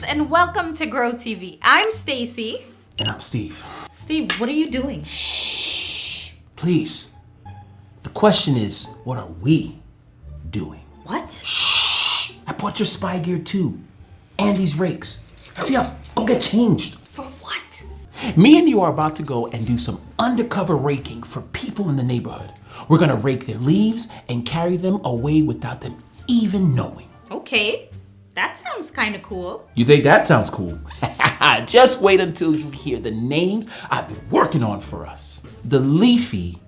and welcome to Grow TV. I'm Stacy. And I'm Steve. Steve, what are you doing? Shh, please. The question is, what are we doing? What? Shh, I bought your spy gear too. And these rakes. Hurry up, go get changed. For what? Me and you are about to go and do some undercover raking for people in the neighborhood. We're gonna rake their leaves and carry them away without them even knowing. Okay, that sounds kind of cool. You think that sounds cool? Just wait until you hear the names I've been working on for us. The Leafy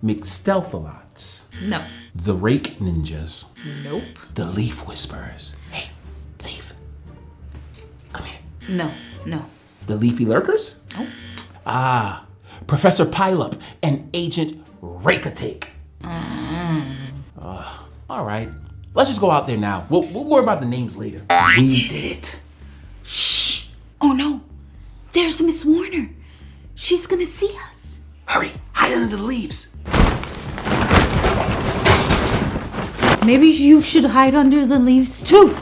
McStealthalots. No. The Rake Ninjas. Nope. The Leaf Whisperers. Hey, Leaf. Come here. No. The Leafy Lurkers? Nope. Ah, Professor Pileup and Agent Rake-a-Take. All right, let's just go out there now. We'll worry about the names later. We did it. Shh. Oh no, there's Miss Warner. She's gonna see us. Hurry, hide under the leaves. Maybe you should hide under the leaves too.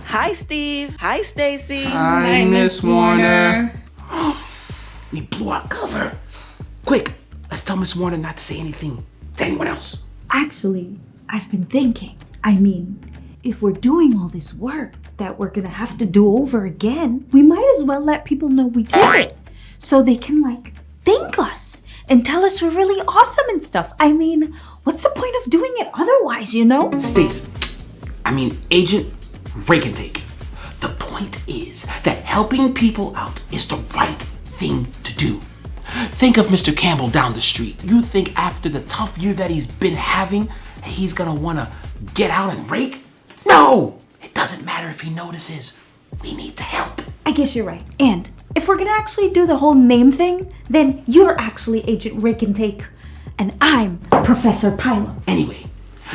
Hi, Steve. Hi, Stacy. Hi, Miss Warner. We blew our cover. Quick, let's tell Miss Warner not to say anything to anyone else. Actually, I've been thinking. If we're doing all this work that we're gonna have to do over again, we might as well let people know we did it. So they can thank us and tell us we're really awesome and stuff. What's the point of doing it otherwise, you know? Agent Rake-a-Take. The point is that helping people out is the right thing to do. Think of Mr. Campbell down the street. You think after the tough year that he's been having, he's gonna wanna get out and rake? No! It doesn't matter if he notices. We need to help. I guess you're right. And if we're gonna actually do the whole name thing, then you're actually Agent Rake-a-Take, and I'm Professor Pileup. Anyway,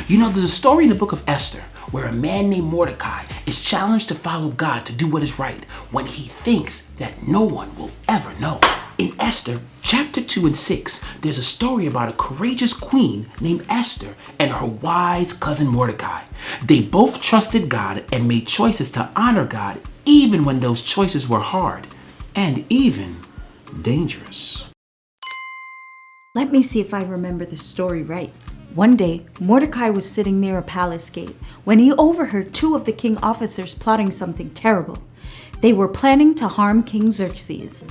there's a story in the book of Esther where a man named Mordecai is challenged to follow God to do what is right when he thinks that no one will ever know. In Esther, chapter 2 and 6, there's a story about a courageous queen named Esther and her wise cousin Mordecai. They both trusted God and made choices to honor God even when those choices were hard and even dangerous. Let me see if I remember the story right. One day, Mordecai was sitting near a palace gate when he overheard two of the king officers plotting something terrible. They were planning to harm King Xerxes.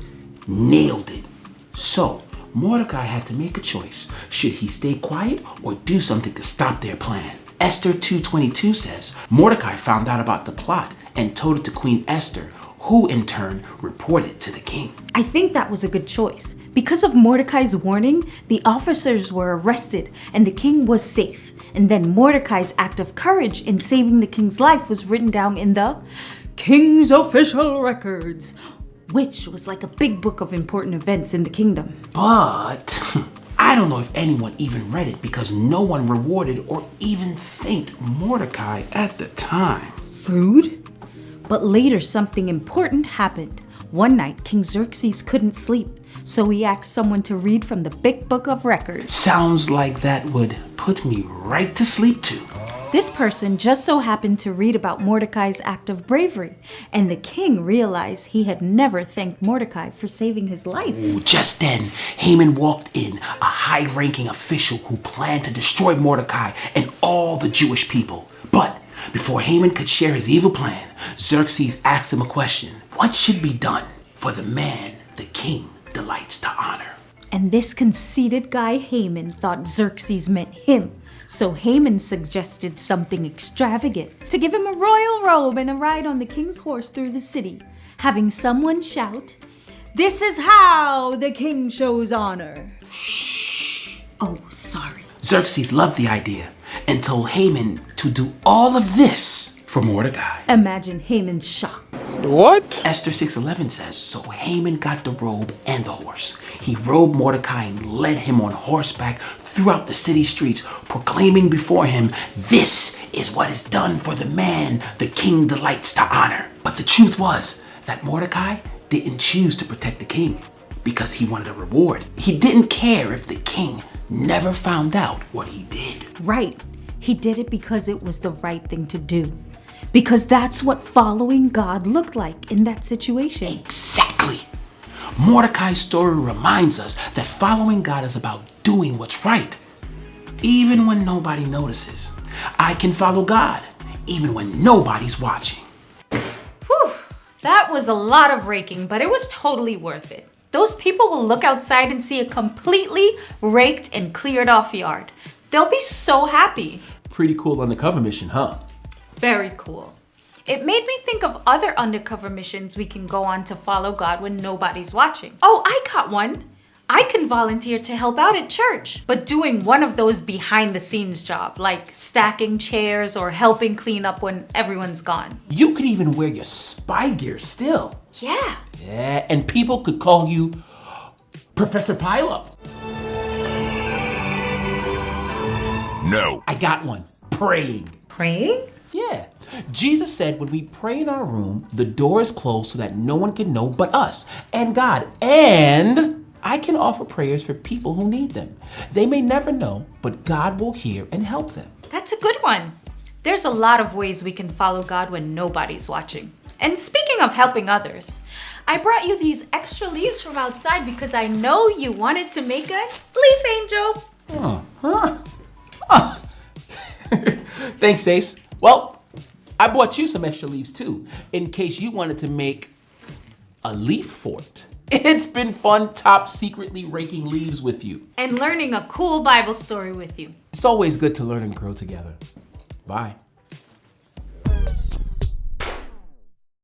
Nailed it. So, Mordecai had to make a choice. Should he stay quiet or do something to stop their plan? Esther 2:22 says, Mordecai found out about the plot and told it to Queen Esther, who in turn reported to the king. I think that was a good choice. Because of Mordecai's warning, the officers were arrested and the king was safe. And then Mordecai's act of courage in saving the king's life was written down in the King's Official Records, which was like a big book of important events in the kingdom. But I don't know if anyone even read it because no one rewarded or even thanked Mordecai at the time. Rude? But later something important happened. One night, King Xerxes couldn't sleep, so he asked someone to read from the big book of records. Sounds like that would put me right to sleep too. This person just so happened to read about Mordecai's act of bravery, and the king realized he had never thanked Mordecai for saving his life. Just then, Haman walked in, a high-ranking official who planned to destroy Mordecai and all the Jewish people. But before Haman could share his evil plan, Xerxes asked him a question. What should be done for the man the king delights to honor? And this conceited guy Haman thought Xerxes meant him. So Haman suggested something extravagant, to give him a royal robe and a ride on the king's horse through the city, having someone shout, "This is how the king shows honor." Shh. Oh, sorry. Xerxes loved the idea and told Haman to do all of this for Mordecai. Imagine Haman's shock. What? Esther 6:11 says, so Haman got the robe and the horse. He robed Mordecai and led him on horseback throughout the city streets, proclaiming before him, this is what is done for the man the king delights to honor. But the truth was that Mordecai didn't choose to protect the king because he wanted a reward. He didn't care if the king never found out what he did. Right. He did it because it was the right thing to do. Because that's what following God looked like in that situation. Exactly. Mordecai's story reminds us that following God is about doing what's right, even when nobody notices. I can follow God, even when nobody's watching. Whew, that was a lot of raking, but it was totally worth it. Those people will look outside and see a completely raked and cleared off yard. They'll be so happy. Pretty cool undercover mission, huh? Very cool. It made me think of other undercover missions we can go on to follow God when nobody's watching. Oh, I got one. I can volunteer to help out at church, but doing one of those behind the scenes jobs, like stacking chairs or helping clean up when everyone's gone. You could even wear your spy gear still. Yeah. Yeah, and people could call you Professor Pileup. No. I got one. Praying. Praying? Yeah. Jesus said when we pray in our room, the door is closed so that no one can know but us and God. And I can offer prayers for people who need them. They may never know, but God will hear and help them. That's a good one. There's a lot of ways we can follow God when nobody's watching. And speaking of helping others, I brought you these extra leaves from outside because I know you wanted to make a leaf angel. Thanks, Ace. Well, I bought you some extra leaves too, in case you wanted to make a leaf fort. It's been fun top secretly raking leaves with you. And learning a cool Bible story with you. It's always good to learn and grow together. Bye.